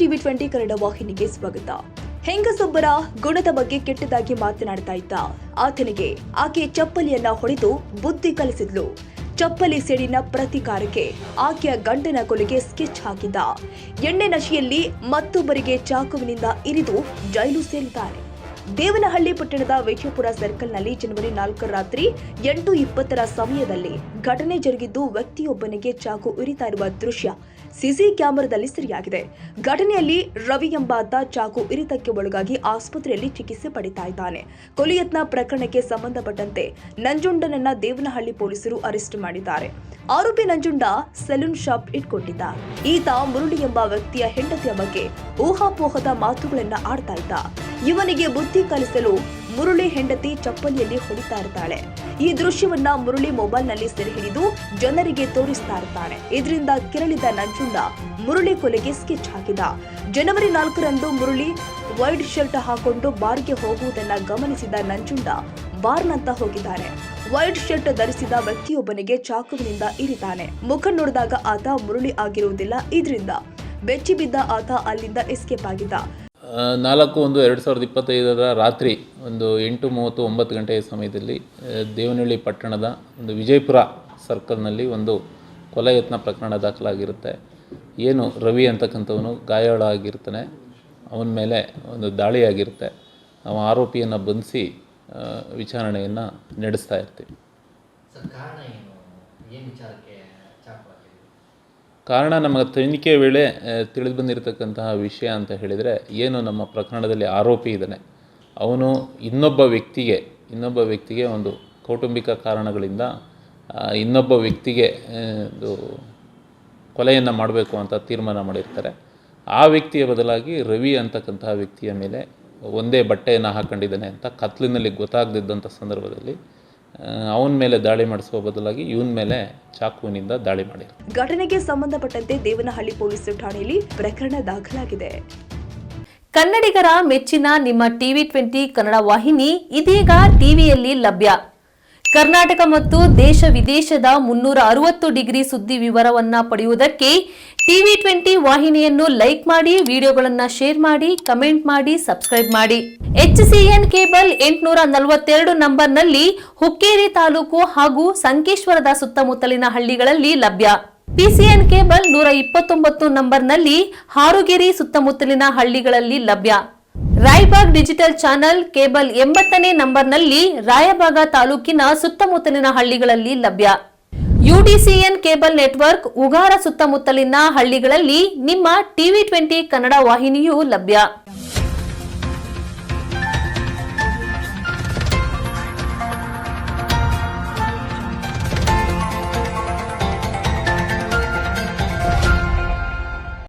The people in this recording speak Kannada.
ನಮಸ್ತೆ TV20 ಕನ್ನಡ ವಾಹಿನಿಗೆ ಸ್ವಾಗತ. ಹೆಂಗಸೊಬ್ಬರ ಗುಣದ ಬಗ್ಗೆ ಕೆಟ್ಟದಾಗಿ ಮಾತನಾಡ್ತಾ ಇದ್ದ ಆತನಿಗೆ ಆಕೆ ಚಪ್ಪಲಿಯನ್ನ ಹೊಡೆದು ಬುದ್ಧಿ ಕಲಿಸಿದ್ಲು. ಚಪ್ಪಲಿ ಸೇಡಿನ ಪ್ರತಿಕಾರಕ್ಕೆ ಆಕೆಯ ಗಂಡನ ಕೊಲೆಗೆ ಸ್ಕೆಚ್ ಹಾಕಿದ್ದ. ಎಣ್ಣೆ ನಶೆಯಲ್ಲಿ ಮತ್ತೊಬ್ಬರಿಗೆ ಚಾಕುವಿನಿಂದ ಇರಿದು ಜೈಲು ಸೇರಿದ್ದಾರೆ. ದೇವನಹಳ್ಳಿ ಪಟ್ಟಣದ ವಿಜಯಪುರ ಸರ್ಕಲ್ನಲ್ಲಿ ಜನವರಿ 4 ರಾತ್ರಿ 8:20 ಸಮಯದಲ್ಲಿ ಘಟನೆ ಜರುಗಿದ್ದು ವ್ಯಕ್ತಿಯೊಬ್ಬನಿಗೆ ಚಾಕು ಇರಿತಾ ಇರುವ ದೃಶ್ಯ ಸಿಸಿ ಕ್ಯಾಮೆರಾದಲ್ಲಿ ಸೆರೆಯಾಗಿದೆ. ಘಟನೆಯಲ್ಲಿ ರವಿ ಎಂಬಾತ ಚಾಕು ಇರಿತಕ್ಕೆ ಒಳಗಾಗಿ ಆಸ್ಪತ್ರೆಯಲ್ಲಿ ಚಿಕಿತ್ಸೆ ಪಡಿತಾ ಇದ್ದಾನೆ. ಕೊಲೆಯತ್ನ ಪ್ರಕರಣಕ್ಕೆ ಸಂಬಂಧಪಟ್ಟಂತೆ ನಂಜುಂಡನನ್ನ ದೇವನಹಳ್ಳಿ ಪೊಲೀಸರು ಅರೆಸ್ಟ್ ಮಾಡಿದ್ದಾರೆ. ಆರೋಪಿ ನಂಜುಂಡ ಸಲೂನ್ ಶಾಪ್ ಇಟ್ಕೊಂಡಿದ್ದ. ಈತ ಮುರುಳಿ ಎಂಬ ವ್ಯಕ್ತಿಯ ಹೆಂಡತಿಯ ಬಗ್ಗೆ ಊಹಾಪೋಹದ ಮಾತುಗಳನ್ನ ಆಡ್ತಾ ಇದ್ದ. ಇವನಿಗೆ ಬುದ್ಧಿ ಕಲಿಸಲು ಮುರುಳಿ ಹೆಂಡತಿ ಚಪ್ಪಲಿಯಲ್ಲಿ ಹೊಡಿತಾ ಇರ್ತಾಳೆ. ಈ ದೃಶ್ಯವನ್ನ ಮುರುಳಿ ಮೊಬೈಲ್ನಲ್ಲಿ ಸೆರೆ ಹಿಡಿದು ಜನರಿಗೆ ತೋರಿಸ್ತಾ ಇರ್ತಾನೆ. ಇದರಿಂದ ಕೆರಳಿದ ನಂಜುಂಡ ಮುರುಳಿ ಕೊಲೆಗೆ ಸ್ಕೆಚ್ ಹಾಕಿದ. ಜನವರಿ 4ರಂದು ಮುರುಳಿ ವೈಟ್ ಶರ್ಟ್ ಹಾಕೊಂಡು ಬಾರ್ಗೆ ಹೋಗುವುದನ್ನ ಗಮನಿಸಿದ ನಂಜುಂಡ ಬಾರ್ನಂತ ಹೋಗಿದ್ದಾನೆ. ವೈಟ್ ಶರ್ಟ್ ಧರಿಸಿದ ವ್ಯಕ್ತಿಯೊಬ್ಬನಿಗೆ ಚಾಕುವಿನಿಂದ ಇರಿತಾನೆ. ಮುಖ ನೋಡಿದಾಗ ಆತ ಮುರುಳಿ ಆಗಿರುವುದಿಲ್ಲ. ಇದರಿಂದ ಬೆಚ್ಚಿ ಬಿದ್ದ ಆತ ಅಲ್ಲಿಂದ ಎಸ್ಕೇಪ್ ಆಗಿದ್ದ. 4/1/2025 ರಾತ್ರಿ ಒಂದು 8:39 ಗಂಟೆಯ ಸಮಯದಲ್ಲಿ ದೇವನಹಳ್ಳಿ ಪಟ್ಟಣದ ಒಂದು ವಿಜಯಪುರ ಸರ್ಕಲ್ನಲ್ಲಿ ಒಂದು ಕೊಲೆ ಯತ್ನ ಪ್ರಕರಣ ದಾಖಲಾಗಿರುತ್ತೆ. ಏನು ರವಿ ಅಂತಕ್ಕಂಥವನು ಗಾಯಾಳಾಗಿರ್ತಾನೆ. ಅವನ ಮೇಲೆ ಒಂದು ದಾಳಿಯಾಗಿರುತ್ತೆ. ನಾವು ಆರೋಪಿಯನ್ನು ಬಂಧಿಸಿ ವಿಚಾರಣೆಯನ್ನು ನಡೆಸ್ತಾ ಇರ್ತೀವಿ. ಕಾರಣ ನಮ್ಮ ತನಿಖೆ ವೇಳೆ ತಿಳಿದು ಬಂದಿರತಕ್ಕಂತಹ ವಿಷಯ ಅಂತ ಹೇಳಿದರೆ, ಏನು ನಮ್ಮ ಪ್ರಕರಣದಲ್ಲಿ ಆರೋಪಿ ಇದ್ದಾನೆ, ಅವನು ಇನ್ನೊಬ್ಬ ವ್ಯಕ್ತಿಗೆ ಒಂದು ಕೌಟುಂಬಿಕ ಕಾರಣಗಳಿಂದ ಇನ್ನೊಬ್ಬ ವ್ಯಕ್ತಿಗೆ ಒಂದು ಕೊಲೆಯನ್ನು ಮಾಡಬೇಕು ಅಂತ ತೀರ್ಮಾನ ಮಾಡಿರ್ತಾರೆ. ಆ ವ್ಯಕ್ತಿಯ ಬದಲಾಗಿ ರವಿ ಅಂತಕ್ಕಂತಹ ವ್ಯಕ್ತಿಯ ಮೇಲೆ ಒಂದೇ ಬಟ್ಟೆಯನ್ನು ಹಾಕೊಂಡಿದ್ದಾನೆ ಅಂತ ಕತ್ಲಿನಲ್ಲಿ ಗೊತ್ತಾಗದಿದ್ದಂಥ ಸಂದರ್ಭದಲ್ಲಿ ಅವನ ಮೇಲೆ ದಾಳಿ ಮಾಡಿಸುವ ಬದಲಾಗಿ ಇವನ ಮೇಲೆ ಚಾಕುವಿನಿಂದ ದಾಳಿ ಮಾಡಿದ್ದಾರೆ. ಘಟನೆಗೆ ಸಂಬಂಧಪಟ್ಟಂತೆ ದೇವನಹಳ್ಳಿ ಪೊಲೀಸ್ ಠಾಣೆಯಲ್ಲಿ ಪ್ರಕರಣ ದಾಖಲಾಗಿದೆ. ಕನ್ನಡಿಗರ ಮೆಚ್ಚಿನ ನಿಮ್ಮ TV20 ಕನ್ನಡ ವಾಹಿನಿ ಇದೀಗ ಟಿವಿಯಲ್ಲಿ ಲಭ್ಯ. ಕರ್ನಾಟಕ ಮತ್ತು ದೇಶ ವಿದೇಶದ 360 ಡಿಗ್ರಿ ಸುದ್ದಿ ವಿವರವನ್ನ ಪಡೆಯುವುದಕ್ಕೆ TV20 ವಾಹಿನಿಯನ್ನು ಲೈಕ್ ಮಾಡಿ, ವಿಡಿಯೋಗಳನ್ನು ಶೇರ್ ಮಾಡಿ, ಕಮೆಂಟ್ ಮಾಡಿ, ಸಬ್ಸ್ಕ್ರೈಬ್ ಮಾಡಿ. HCN ಕೇಬಲ್ 842 ನಂಬರ್ನಲ್ಲಿ ಹುಕ್ಕೇರಿ ತಾಲೂಕು ಹಾಗೂ ಸಂಕೇಶ್ವರದ ಸುತ್ತಮುತ್ತಲಿನ ಹಳ್ಳಿಗಳಲ್ಲಿ ಲಭ್ಯ. PCN ಕೇಬಲ್ 129 ನಂಬರ್ನಲ್ಲಿ ಹಾರುಗೆರೆ ಸುತ್ತಮುತ್ತಲಿನ ಹಳ್ಳಿಗಳಲ್ಲಿ ಲಭ್ಯ. ರಾಯಬಾಗ್ ಡಿಜಿಟಲ್ ಚಾನೆಲ್ ಕೇಬಲ್ 80ನೇ ನಂಬರ್ನಲ್ಲಿ ರಾಯಬಾಗ ತಾಲೂಕಿನ ಸುತ್ತಮುತ್ತಲಿನ ಹಳ್ಳಿಗಳಲ್ಲಿ ಲಭ್ಯ. UDCN ಕೇಬಲ್ ನೆಟ್ವರ್ಕ್ ಉಗಾರ ಸುತ್ತಮುತ್ತಲಿನ ಹಳ್ಳಿಗಳಲ್ಲಿ ನಿಮ್ಮ TV20 ಕನ್ನಡ ವಾಹಿನಿಯೂ ಲಭ್ಯ.